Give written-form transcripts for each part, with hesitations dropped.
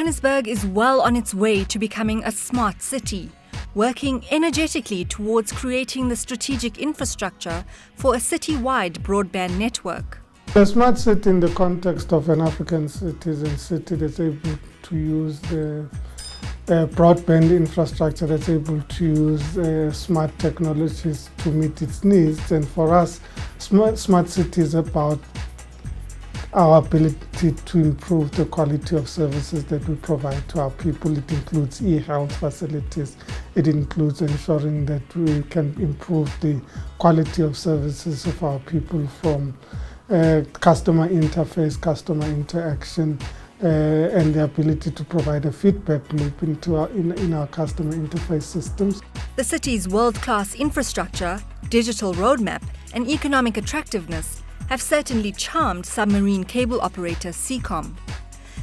Johannesburg is well on its way to becoming a smart city, working energetically towards creating the strategic infrastructure for a city-wide broadband network. A smart city in the context of an African citizen city that's able to use the broadband infrastructure, that's able to use smart technologies to meet its needs. And for us, smart city is about our ability to improve the quality of services that we provide to our people. It includes e-health facilities. It includes ensuring that we can improve the quality of services of our people from customer interface, customer interaction, and the ability to provide a feedback loop in our customer interface systems. The city's world-class infrastructure, digital roadmap, and economic attractiveness have certainly charmed submarine cable operator Seacom.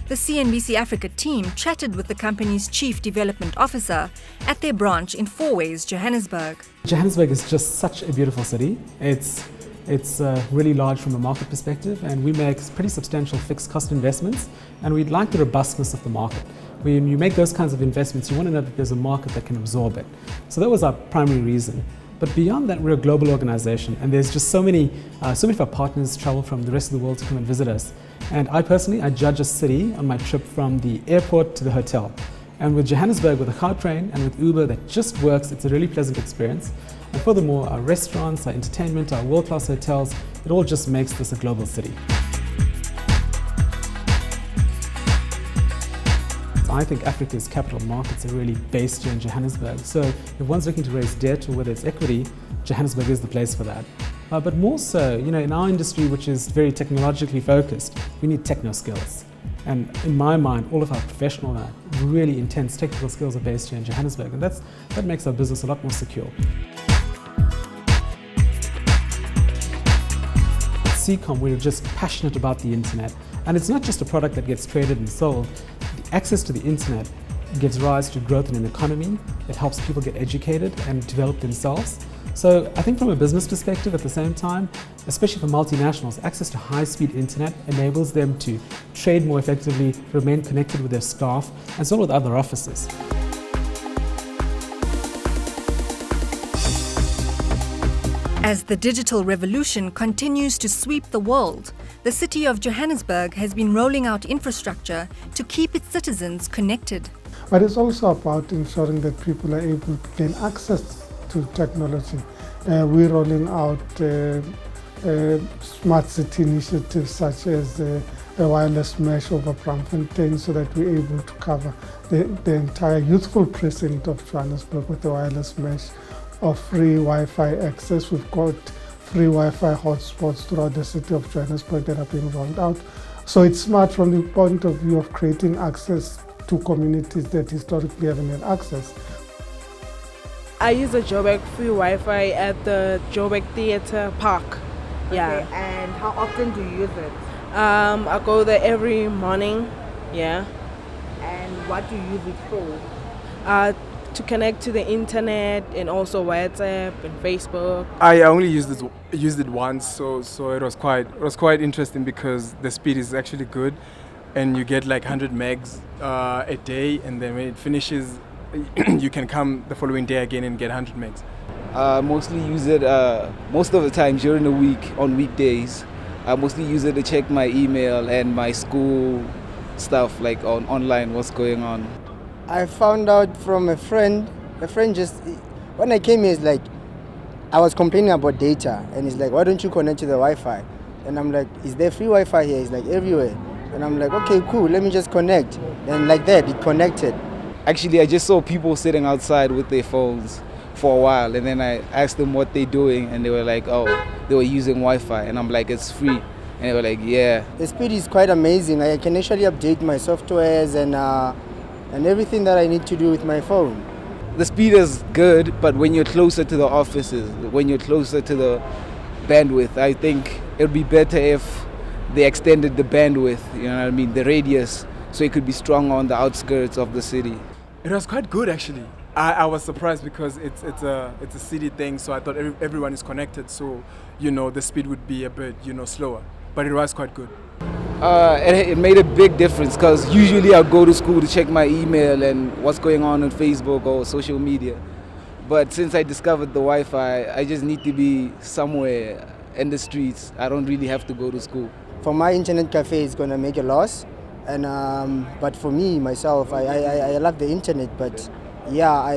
The CNBC Africa team chatted with the company's chief development officer at their branch in Fourways, Johannesburg. Johannesburg is just such a beautiful city. It's really large from a market perspective, and we make pretty substantial fixed cost investments, and we'd like the robustness of the market. When you make those kinds of investments, you want to know that there's a market that can absorb it. So that was our primary reason. But beyond that, we're a global organization, and there's just so many of our partners travel from the rest of the world to come and visit us. And I judge a city on my trip from the airport to the hotel. And with Johannesburg, with the Gautrain and with Uber, that just works. It's a really pleasant experience. And furthermore, our restaurants, our entertainment, our world-class hotels, it all just makes this a global city. I think Africa's capital markets are really based here in Johannesburg. So if one's looking to raise debt or whether it's equity, Johannesburg is the place for that. But more so, in our industry, which is very technologically focused, we need techno skills. And in my mind, all of our professional, really intense technical skills are based here in Johannesburg, and that makes our business a lot more secure. At Seacom, we're just passionate about the internet, and it's not just a product that gets traded and sold. The access to the internet gives rise to growth in an economy. It helps people get educated and develop themselves. So I think from a business perspective at the same time, especially for multinationals, access to high-speed internet enables them to trade more effectively, remain connected with their staff, and so with other offices. As the digital revolution continues to sweep the world, the city of Johannesburg has been rolling out infrastructure to keep its citizens connected. But it's also about ensuring that people are able to gain access to technology. We're rolling out smart city initiatives such as a wireless mesh over Braamfontein, so that we're able to cover the entire youthful precinct of Johannesburg with a wireless mesh of free Wi-Fi access. We've got free Wi-Fi hotspots throughout the city of Johannesburg that are being rolled out. So it's smart from the point of view of creating access to communities that historically haven't had access. I use the Joburg free Wi-Fi at the Joburg Theatre Park. Yeah. Okay, and how often do you use it? I go there every morning. Yeah. And what do you use it for? To connect to the internet and also WhatsApp and Facebook. I only used it once, so it was quite interesting because the speed is actually good, and you get like 100 megs a day, and then when it finishes, you can come the following day again and get 100 megs. I mostly use it most of the time during the week on weekdays. I mostly use it to check my email and my school stuff, like on online, what's going on. I found out from a friend just, when I came here, it's like, I was complaining about data, and he's like, why don't you connect to the Wi-Fi? And I'm like, is there free Wi-Fi here? He's like, everywhere. And I'm like, okay, cool, let me just connect. And like that, it connected. Actually, I just saw people sitting outside with their phones for a while, and then I asked them what they're doing, and they were like, oh, they were using Wi-Fi, and I'm like, it's free. And they were like, yeah. The speed is quite amazing. I can actually update my softwares and everything that I need to do with my phone. The speed is good, but when you're closer to the offices, when you're closer to the bandwidth, I think it would be better if they extended the bandwidth, the radius, so it could be stronger on the outskirts of the city. It was quite good actually. I was surprised because it's a city thing, so I thought everyone is connected, so the speed would be a bit slower, but it was quite good. It made a big difference because usually I go to school to check my email and what's going on Facebook or social media. But since I discovered the Wi-Fi, I just need to be somewhere in the streets. I don't really have to go to school. For my internet cafe, it's going to make a loss. And but for me, myself, I love the internet. But yeah,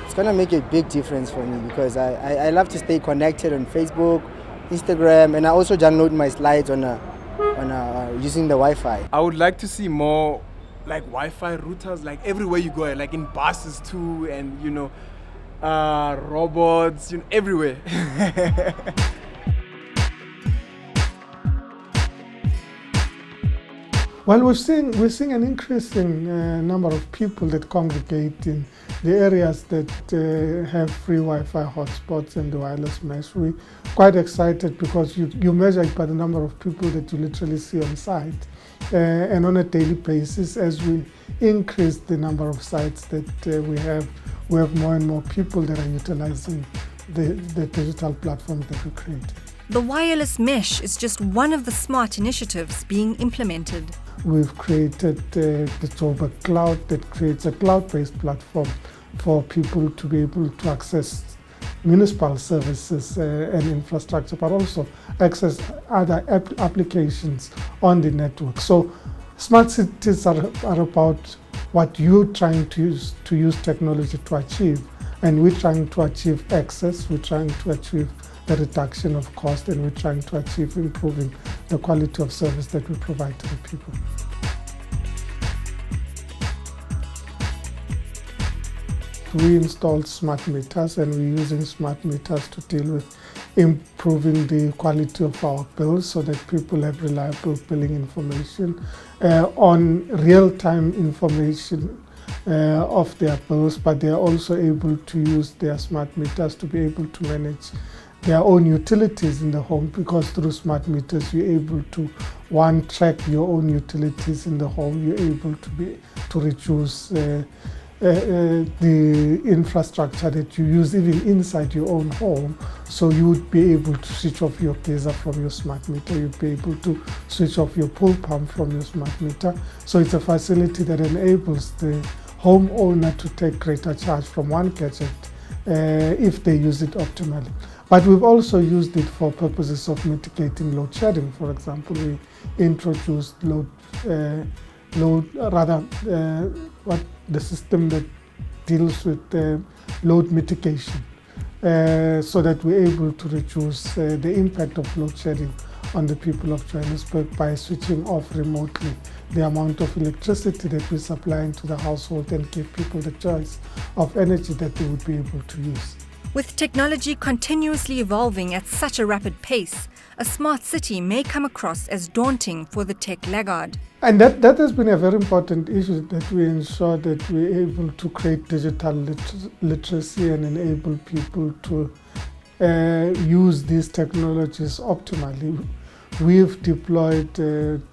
it's going to make a big difference for me because I love to stay connected on Facebook, Instagram, and I also download my slides on using the Wi-Fi. I would like to see more like Wi-Fi routers, like everywhere you go, like in buses too, and robots, everywhere. Well, we're seeing an increasing number of people that congregate in the areas that have free Wi-Fi hotspots and the wireless mesh. We're quite excited because you measure it by the number of people that you literally see on site. And on a daily basis, as we increase the number of sites that we have more and more people that are utilizing the digital platforms that we create. The wireless mesh is just one of the smart initiatives being implemented. We've created the Joburg Cloud that creates a cloud-based platform for people to be able to access municipal services and infrastructure, but also access other applications on the network. So smart cities are about what you're trying to use technology to achieve, and we're trying to achieve access, we're trying to achieve the reduction of cost, and we're trying to achieve improving the quality of service that we provide to the people. We installed smart meters, and we're using smart meters to deal with improving the quality of our bills so that people have reliable billing information on real-time information of their bills, but they are also able to use their smart meters to be able to manage their own utilities in the home, because through smart meters you're able to track your own utilities in the home. You're able to reduce the infrastructure that you use even inside your own home. So you would be able to switch off your geyser from your smart meter. You'd be able to switch off your pool pump from your smart meter. So it's a facility that enables the homeowner to take greater charge from one gadget if they use it optimally. But we've also used it for purposes of mitigating load shedding. For example, we introduced the system that deals with load mitigation, so that we're able to reduce the impact of load shedding on the people of Johannesburg by switching off remotely the amount of electricity that we're supplying to the household and give people the choice of energy that they would be able to use. With technology continuously evolving at such a rapid pace, a smart city may come across as daunting for the tech laggard. And that has been a very important issue, that we ensure that we're able to create digital literacy and enable people to use these technologies optimally. We've deployed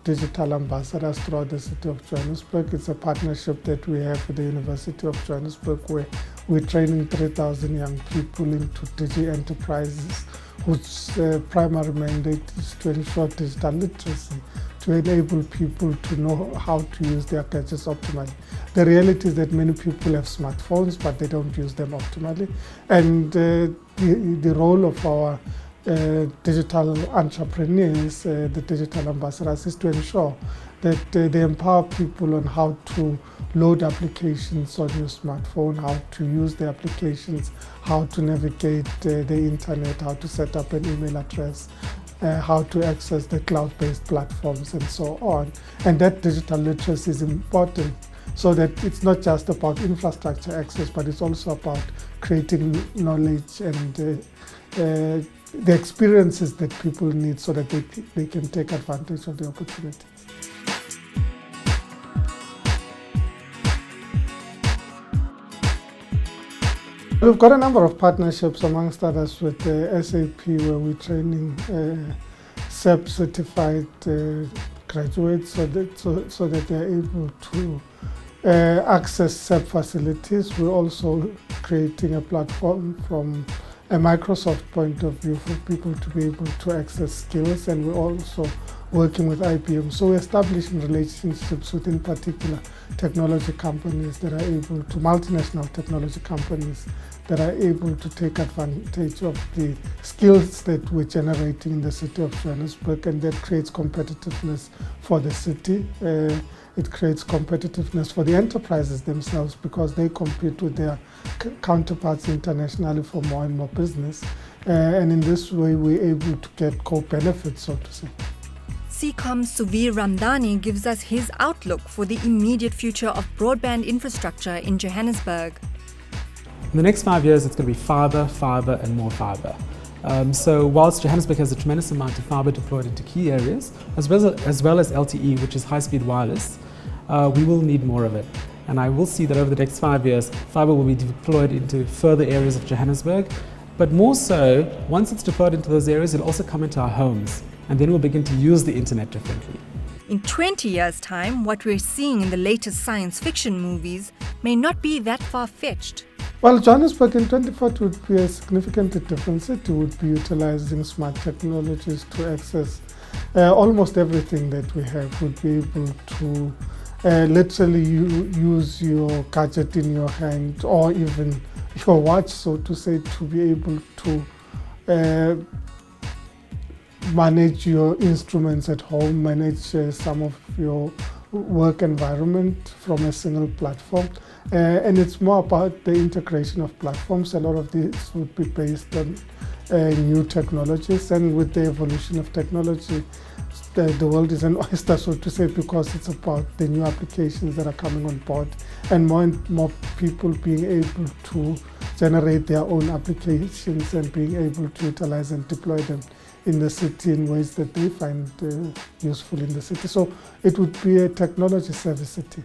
digital ambassadors throughout the City of Johannesburg. It's a partnership that we have with the University of Johannesburg, where we're training 3,000 young people into digi enterprises whose primary mandate is to ensure digital literacy, to enable people to know how to use their gadgets optimally. The reality is that many people have smartphones, but they don't use them optimally. And the role of our digital entrepreneurs, the digital ambassadors, is to ensure that they empower people on how to load applications on your smartphone, how to use the applications, how to navigate the internet, how to set up an email address, how to access the cloud-based platforms, and so on. And that digital literacy is important, so that it's not just about infrastructure access, but it's also about creating knowledge and the experiences that people need so that they can take advantage of the opportunities. We've got a number of partnerships, amongst others with SAP, where we're training SAP certified graduates so that they're able to access SAP facilities. We're also creating a platform from a Microsoft point of view for people to be able to access skills, and we're also working with IBM. So establishing relationships with, in particular, technology companies that are able to, multinational technology companies that are able to take advantage of the skills that we're generating in the city of Johannesburg, and that creates competitiveness for the city. It creates competitiveness for the enterprises themselves because they compete with their counterparts internationally for more and more business. And in this way, we're able to get co-benefits, so to say. CCOM's Suvir Ramdani gives us his outlook for the immediate future of broadband infrastructure in Johannesburg. In the next 5 years, it's going to be fibre, fibre and more fibre. So whilst Johannesburg has a tremendous amount of fibre deployed into key areas, as well as LTE, which is high-speed wireless, we will need more of it. And I will see that over the next 5 years, fibre will be deployed into further areas of Johannesburg. But more so, once it's deployed into those areas, it'll also come into our homes. And then we'll begin to use the internet differently. In 20 years' time, what we're seeing in the latest science fiction movies may not be that far-fetched. Well, Johannesburg in 2040 would be a significantly different city. Would be utilizing smart technologies to access almost everything that we have. Would be able to literally use your gadget in your hand or even your watch, so to say, to be able to manage your instruments at home, manage some of your work environment from a single platform. And it's more about the integration of platforms. A lot of this would be based on new technologies, and with the evolution of technology, the world is an oyster, so to say, because it's about the new applications that are coming on board and more people being able to generate their own applications and being able to utilize and deploy them in the city in ways that they find useful in the city. So it would be a technology service city.